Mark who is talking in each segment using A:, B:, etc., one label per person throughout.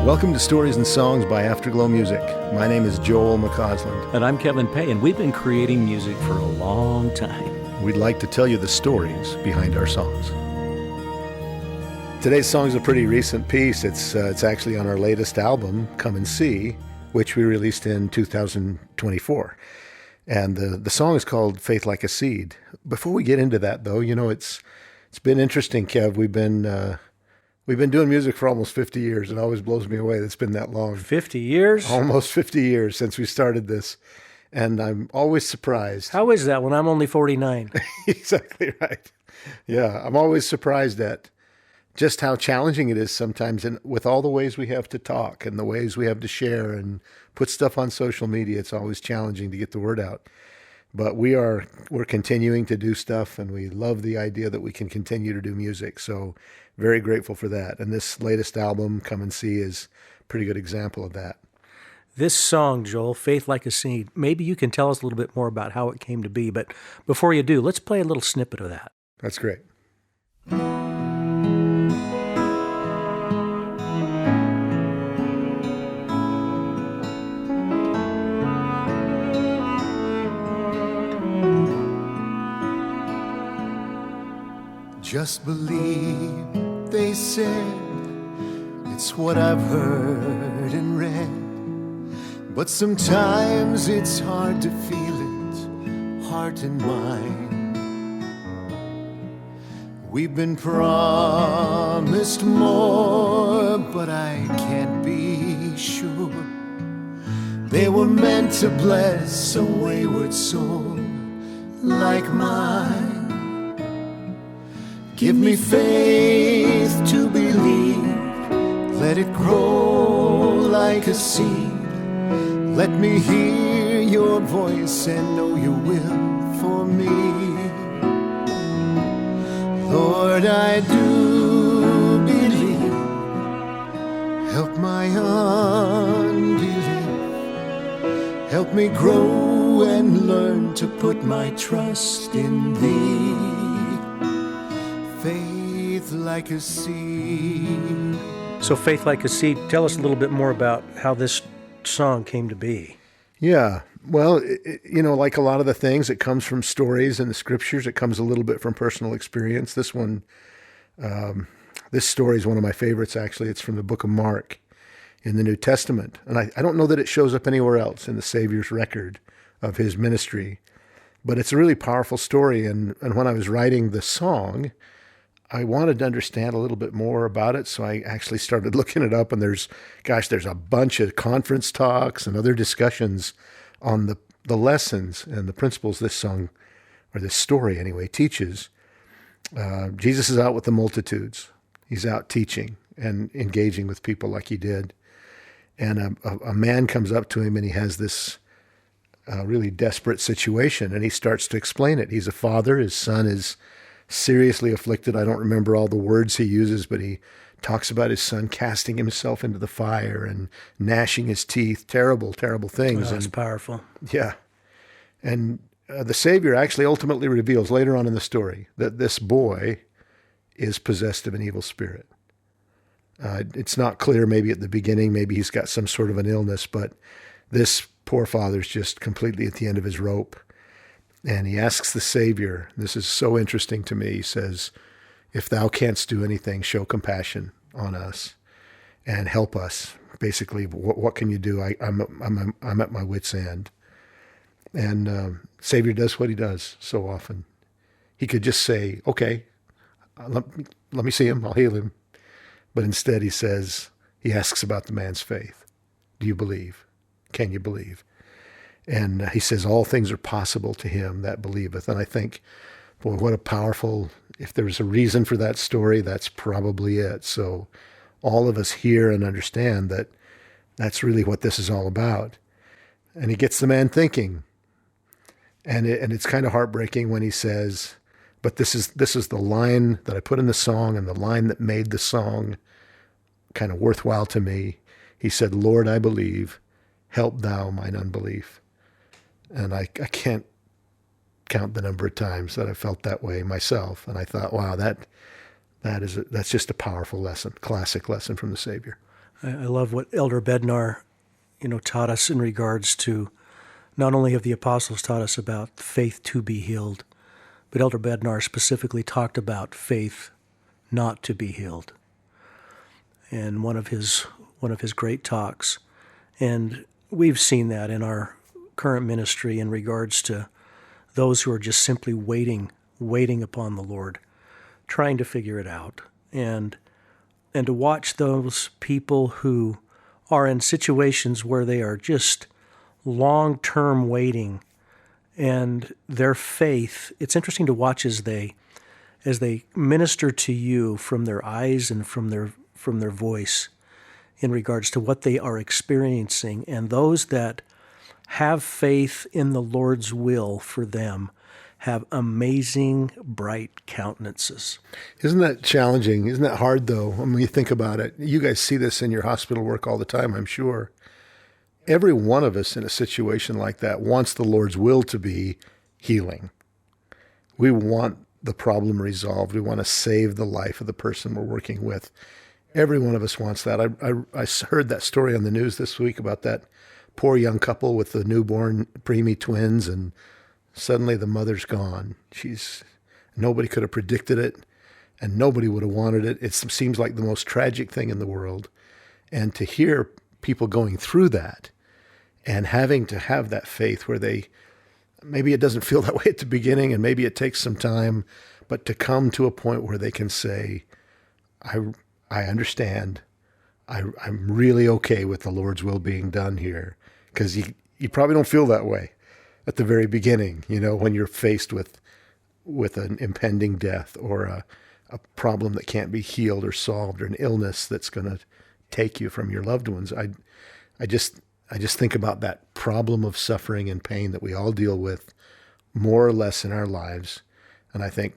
A: Welcome to Stories and Songs by Afterglow Music. My name is Joel McCausland.
B: And I'm Kevin Peay, and we've been creating music for a long time.
A: We'd like to tell you the stories behind our songs. Today's song is a pretty recent piece. It's actually on our latest album, Come and See, which we released in 2024. And the song is called Faith Like a Seed. Before we get into that, though, it's been interesting, Kev. We've been doing music for almost 50 years. It always blows me away that it's been that long.
B: 50 years?
A: Almost 50 years since we started this. And I'm always surprised.
B: How is that when I'm only 49?
A: Exactly right. Yeah, I'm always surprised at just how challenging it is sometimes, and with all the ways we have to talk and the ways we have to share and put stuff on social media, it's always challenging to get the word out. But we're continuing to do stuff, and we love the idea that we can continue to do music. So very grateful for that. And this latest album, Come and See, is a pretty good example of that.
B: This song, Joel, Faith Like a Seed, maybe you can tell us a little bit more about how it came to be. But before you do, let's play a little snippet of that.
A: That's great.
C: Just believe, they said, it's what I've heard and read. But sometimes it's hard to feel it, heart and mind. We've been promised more, but I can't be sure. They were meant to bless a wayward soul like mine. Give me faith to believe, let it grow like a seed. Let me hear your voice and know your will for me. Lord, I do believe, help my unbelief. Help me grow and learn to put my trust in thee. Faith like a seed.
B: So Faith Like a Seed, tell us a little bit more about how this song came to be.
A: Yeah, well, like a lot of the things, it comes from stories in the scriptures. It comes a little bit from personal experience. This story is one of my favorites, actually. It's from the book of Mark in the New Testament. And I don't know that it shows up anywhere else in the Savior's record of his ministry, but it's a really powerful story. And when I was writing the song, I wanted to understand a little bit more about it, so I actually started looking it up, and there's a bunch of conference talks and other discussions on the lessons and the principles this song, or this story anyway, teaches. Jesus is out with the multitudes. He's out teaching and engaging with people like he did. And a man comes up to him, and he has this really desperate situation, and he starts to explain it. He's a father. His son is seriously afflicted. I don't remember all the words he uses, but he talks about his son casting himself into the fire and gnashing his teeth. Terrible, terrible things.
B: Oh, that's powerful.
A: Yeah. And the Savior actually ultimately reveals later on in the story that this boy is possessed of an evil spirit. It's not clear, maybe at the beginning, maybe he's got some sort of an illness, but this poor father's just completely at the end of his rope. And he asks the Savior, this is so interesting to me, he says, if thou canst do anything, show compassion on us and help us. Basically, what can you do? I'm at my wit's end. And Savior does what he does so often. He could just say, okay, let me see him, I'll heal him. But instead he asks about the man's faith. Do you believe? Can you believe? And he says, all things are possible to him that believeth. And I think, boy, what a powerful, if there's a reason for that story, that's probably it. So all of us hear and understand that that's really what this is all about. And he gets the man thinking. And it's kind of heartbreaking when he says, but this is the line that I put in the song and the line that made the song kind of worthwhile to me. He said, Lord, I believe, help thou mine unbelief. And I can't count the number of times that I felt that way myself. And I thought, wow, that's just a powerful lesson, classic lesson from the Savior.
B: I love what Elder Bednar, taught us in regards to not only have the apostles taught us about faith to be healed, but Elder Bednar specifically talked about faith not to be healed. And one of his great talks. And we've seen that in our current ministry in regards to those who are just simply waiting upon the Lord, trying to figure it out. And to watch those people who are in situations where they are just long-term waiting, and their faith, it's interesting to watch as they minister to you from their eyes and from their voice in regards to what they are experiencing. And those that have faith in the Lord's will for them have amazing, bright countenances.
A: Isn't that challenging? Isn't that hard, though, when you think about it? You guys see this in your hospital work all the time, I'm sure. Every one of us in a situation like that wants the Lord's will to be healing. We want the problem resolved. We want to save the life of the person we're working with. Every one of us wants that. I heard that story on the news this week about that poor young couple with the newborn preemie twins, and suddenly the mother's gone. Nobody could have predicted it, and nobody would have wanted it. It seems like the most tragic thing in the world. And to hear people going through that and having to have that faith where maybe it doesn't feel that way at the beginning, and maybe it takes some time, but to come to a point where they can say, I understand. I'm really okay with the Lord's will being done here. Because you probably don't feel that way at the very beginning, when you're faced with an impending death or a problem that can't be healed or solved, or an illness that's going to take you from your loved ones. I just think about that problem of suffering and pain that we all deal with more or less in our lives. And I think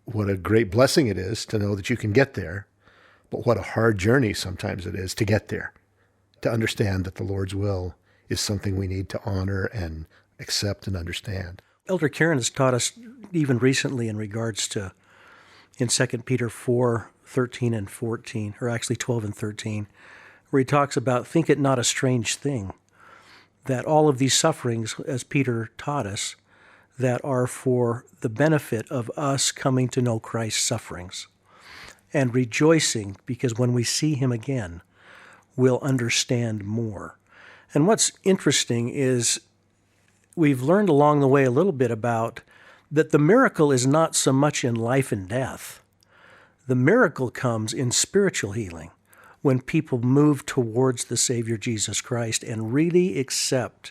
A: what a great blessing it is to know that you can get there, but what a hard journey sometimes it is to get there, to understand that the Lord's will is something we need to honor and accept and understand.
B: Elder Karen has taught us even recently in regards to in 2 Peter 4:13 and 14, or actually 12 and 13, where he talks about, think it not a strange thing, that all of these sufferings, as Peter taught us, that are for the benefit of us coming to know Christ's sufferings and rejoicing, because when we see him again, we'll understand more. And what's interesting is we've learned along the way a little bit about that the miracle is not so much in life and death. The miracle comes in spiritual healing when people move towards the Savior Jesus Christ and really accept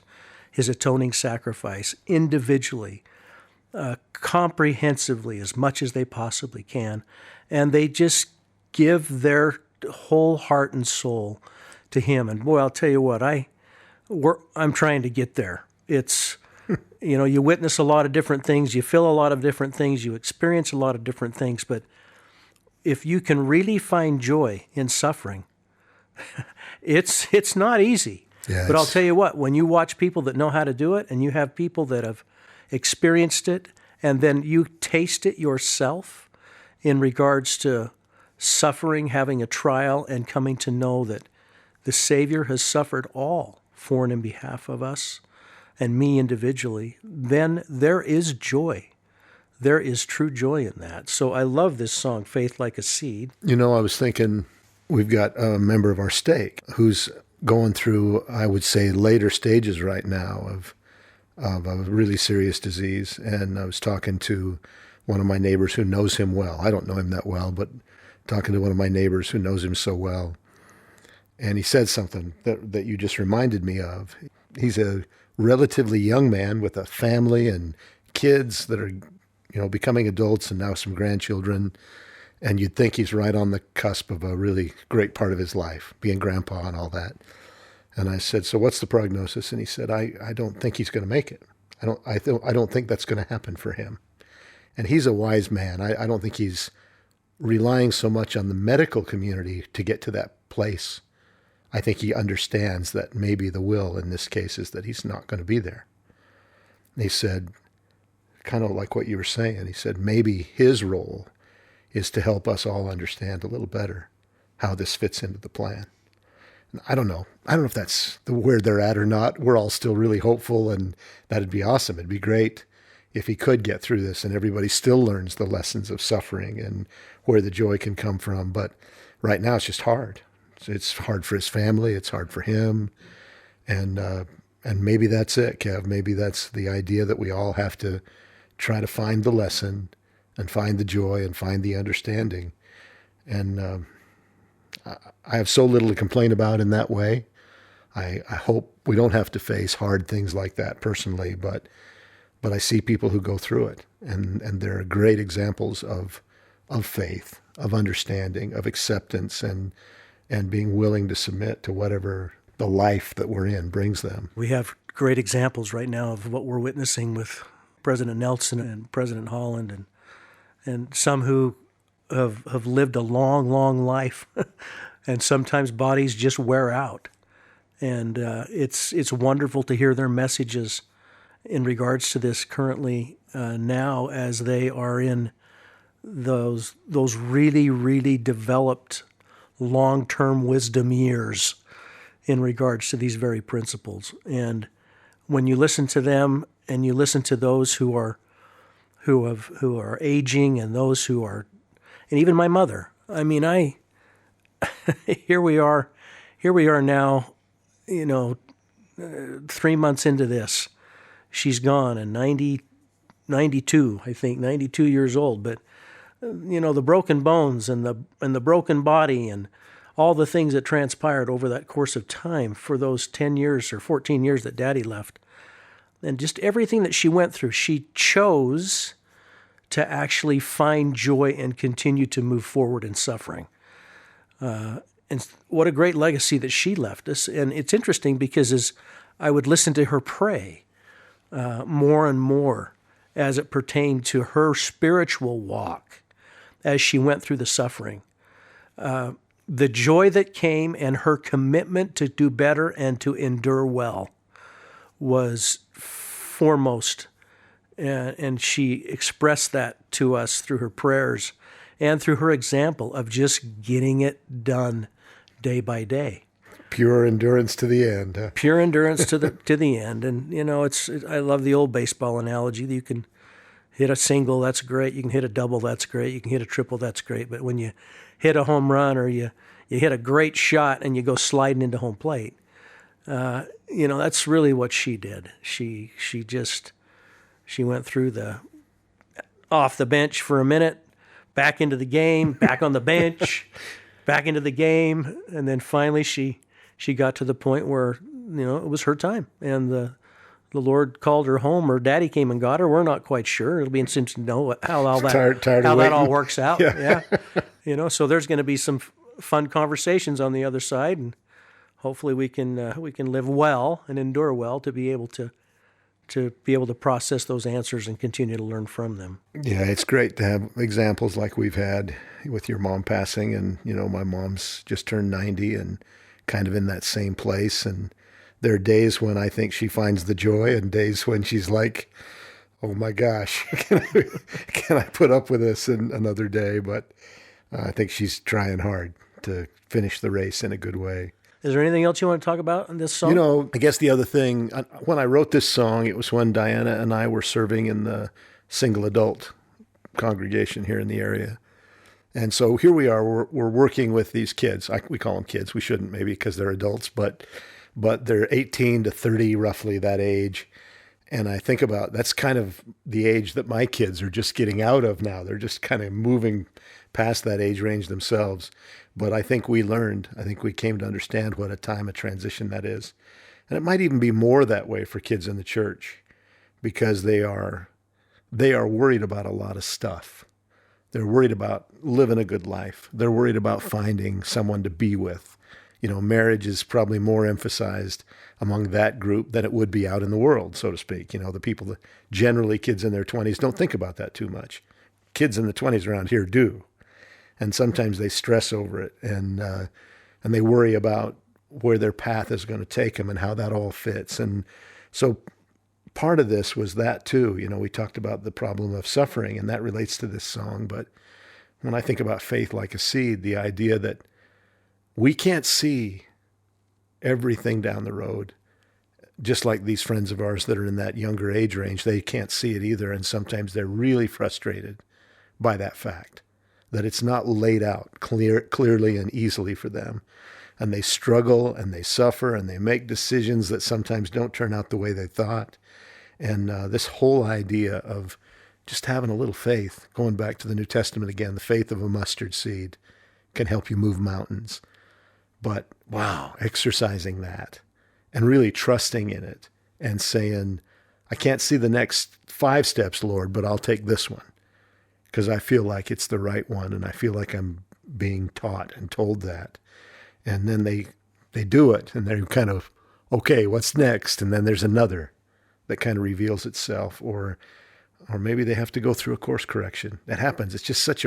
B: his atoning sacrifice individually, comprehensively, as much as they possibly can. And they just give their whole heart and soul to him. And boy, I'll tell you what, I'm trying to get there. It's, you witness a lot of different things, you feel a lot of different things, you experience a lot of different things, but if you can really find joy in suffering, it's not easy.
A: Yeah,
B: but I'll tell you what, when you watch people that know how to do it, and you have people that have experienced it, and then you taste it yourself in regards to suffering, having a trial, and coming to know that the Savior has suffered all for and in behalf of us and me individually, then there is joy. There is true joy in that. So I love this song, Faith Like a Seed.
A: I was thinking, we've got a member of our stake who's going through, I would say, later stages right now of a really serious disease. And I was talking to one of my neighbors who knows him well. I don't know him that well, but talking to one of my neighbors who knows him so well. And he said something that you just reminded me of. He's a relatively young man with a family and kids that are, becoming adults and now some grandchildren. And you'd think he's right on the cusp of a really great part of his life, being grandpa and all that. And I said, so what's the prognosis? And he said, I don't think he's going to make it. I don't think that's going to happen for him. And he's a wise man. I don't think he's relying so much on the medical community to get to that place. I think he understands that maybe the will in this case is that he's not going to be there. And he said, kind of like what you were saying, he said, maybe his role is to help us all understand a little better how this fits into the plan. I don't know. I don't know if that's where they're at or not. We're all still really hopeful, and that'd be awesome. It'd be great if he could get through this and everybody still learns the lessons of suffering and where the joy can come from. But right now it's just hard. It's hard for his family. It's hard for him. And maybe that's it, Kev. Maybe that's the idea that we all have to try to find the lesson and find the joy and find the understanding. And I have so little to complain about in that way. I hope we don't have to face hard things like that personally, but I see people who go through it, and there are great examples of faith, of understanding, of acceptance, and being willing to submit to whatever the life that we're in brings them.
B: We have great examples right now of what we're witnessing with President Nelson and President Holland, and some who have lived a long, long life, and sometimes bodies just wear out. And it's wonderful to hear their messages in regards to this currently now, as they are in those really, really developed long-term wisdom years in regards to these very principles. And when you listen to them, and you listen to those who are aging, and those who are, and even my mother. I mean, here we are now, 3 months into this. She's gone, and 92 years old. But the broken bones and the broken body and all the things that transpired over that course of time for those 10 years or 14 years that Daddy left, and just everything that she went through, she chose to actually find joy and continue to move forward in suffering. And what a great legacy that she left us. And it's interesting because as I would listen to her pray more and more as it pertained to her spiritual walk as she went through the suffering, the joy that came and her commitment to do better and to endure well was foremost. And she expressed that to us through her prayers and through her example of just getting it done day by day.
A: Pure endurance to the end. Huh?
B: Pure endurance to the end. And I love the old baseball analogy that you can hit a single, that's great. You can hit a double, that's great. You can hit a triple, that's great. But when you hit a home run, or you hit a great shot and you go sliding into home plate, that's really what she did. She went through off the bench for a minute, back into the game, back on the bench, back into the game, and then finally she got to the point where it was her time, and the Lord called her home, or Daddy came and got her. We're not quite sure. It'll be interesting to know how that all works out. Yeah. So there's going to be some fun conversations on the other side, and hopefully we can live well and endure well to be able to process those answers and continue to learn from them.
A: Yeah, it's great to have examples like we've had with your mom passing, and my mom's just turned 90 and kind of in that same place, and there are days when I think she finds the joy and days when she's like, oh my gosh, can I put up with this another day? But I think she's trying hard to finish the race in a good way.
B: Is there anything else you want to talk about in this song?
A: I guess the other thing, when I wrote this song, it was when Diana and I were serving in the single adult congregation here in the area. And so here we are, we're working with these kids. We call them kids. We shouldn't, maybe, because they're adults, but they're 18 to 30, roughly that age. And I think about, that's kind of the age that my kids are just getting out of now. They're just kind of moving past that age range themselves. But I think we came to understand what a time of transition that is. And it might even be more that way for kids in the church, because they are worried about a lot of stuff. They're worried about living a good life. They're worried about finding someone to be with. Marriage is probably more emphasized among that group than it would be out in the world, so to speak. The people that generally kids in their 20s don't think about that too much. Kids in the 20s around here do. And sometimes they stress over it, and they worry about where their path is going to take them and how that all fits. And so part of this was that too. We talked about the problem of suffering, and that relates to this song. But when I think about faith like a seed, the idea that we can't see everything down the road. Just like these friends of ours that are in that younger age range, they can't see it either. And sometimes they're really frustrated by that fact, that it's not laid out clearly and easily for them. And they struggle and they suffer and they make decisions that sometimes don't turn out the way they thought. And this whole idea of just having a little faith, going back to the New Testament again, the faith of a mustard seed can help you move mountains. But wow, exercising that and really trusting in it and saying, I can't see the next 5 steps, Lord, but I'll take this one because I feel like it's the right one and I feel like I'm being taught and told that. And then they do it and they're kind of, okay, what's next? And then there's another that kind of reveals itself, or maybe they have to go through a course correction. That happens. It's just it's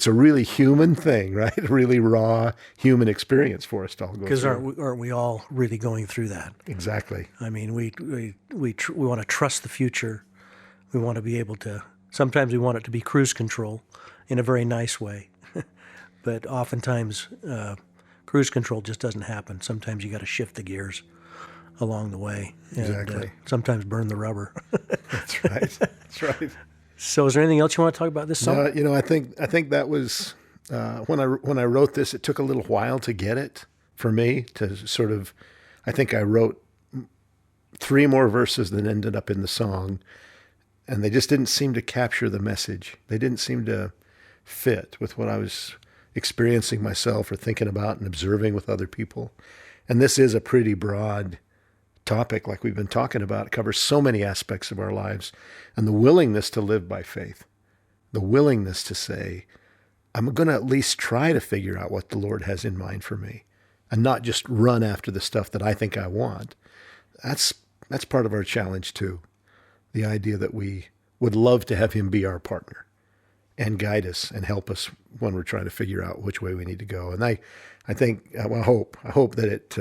A: a really human thing, right? A really raw human experience for us to all go through.
B: Because aren't we all really going through that?
A: Exactly.
B: I mean, we want to trust the future. We want to be able to. Sometimes we want it to be cruise control, in a very nice way, but oftentimes cruise control just doesn't happen. Sometimes you got to shift the gears along the way, and
A: exactly.
B: Sometimes burn the rubber.
A: That's right. That's right.
B: So, is there anything else you want to talk about this song?
A: I think that was when I wrote this. It took a little while to get it for me to sort of. I think I wrote 3 more verses than ended up in the song, and they just didn't seem to capture the message. They didn't seem to fit with what I was experiencing myself or thinking about and observing with other people. And this is a pretty broad topic, like we've been talking about. It covers so many aspects of our lives, and the willingness to live by faith, the willingness to say, I'm going to at least try to figure out what the Lord has in mind for me and not just run after the stuff that I think I want. That's part of our challenge too. The idea that we would love to have him be our partner and guide us and help us when we're trying to figure out which way we need to go. And I think, I hope that it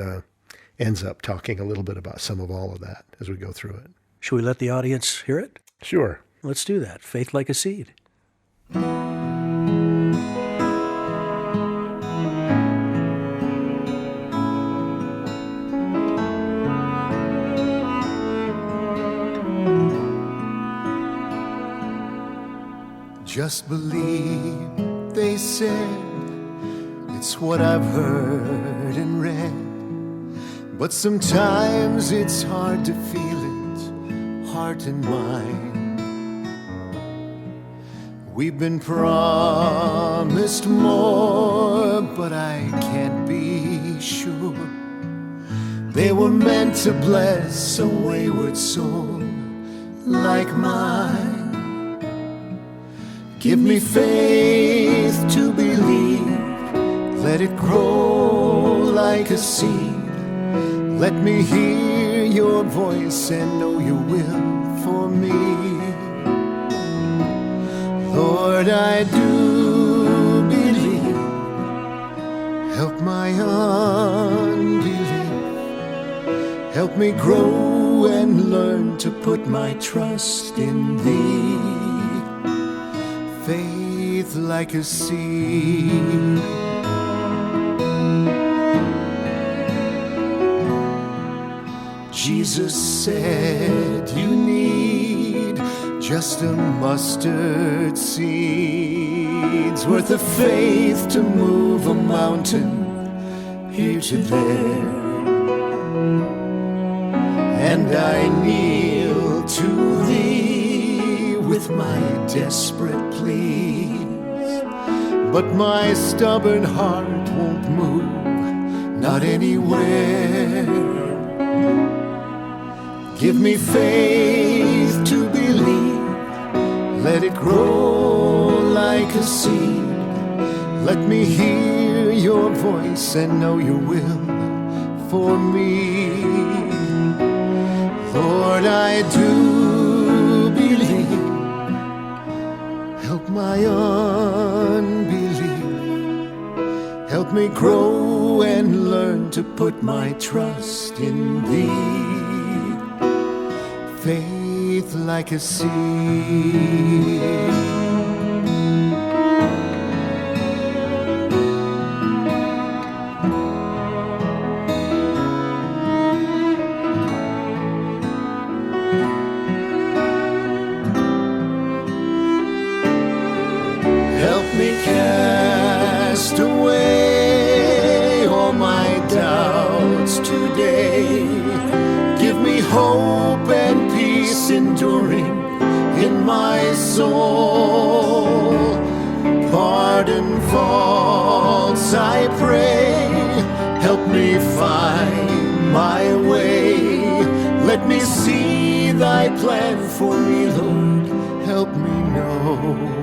A: ends up talking a little bit about some of all of that as we go through it.
B: Should we let the audience hear it?
A: Sure.
B: Let's do that. Faith like a seed.
C: Just believe, they said, it's what I've heard and read. But sometimes it's hard to feel it, heart and mind. We've been promised more, but I can't be sure. They were meant to bless a wayward soul like mine. Give me faith to believe, let it grow like a seed. Let me hear your voice and know your will for me. Lord, I do believe. Help my unbelief. Help me grow and learn to put my trust in thee. Faith like a seed. Jesus said you need just a mustard seed's worth of faith to move a mountain here to there. And I kneel to thee with my desperate pleas, but my stubborn heart won't move, not anywhere. Give me faith to believe, let it grow like a seed. Let me hear your voice and know your will for me. Lord, I do believe. Help my unbelief. Help me grow and learn to put my trust in thee. Faith like a seed. me cast away all my doubts today. Give me hope and peace enduring in my soul. Pardon faults, I pray. Help me find my way. Let me see thy plan for me, Lord. Help me know.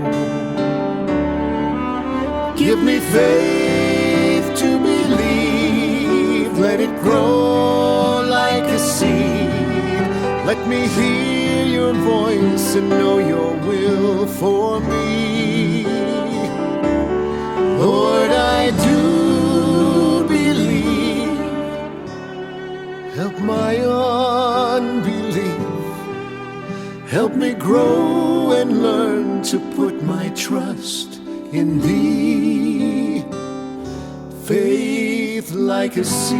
C: Give me faith to believe. Let it grow like a seed. Let me hear your voice and know your will for me. Lord, I do believe. Help my unbelief. Help me grow and learn to put my trust in thee. Faith like a seed.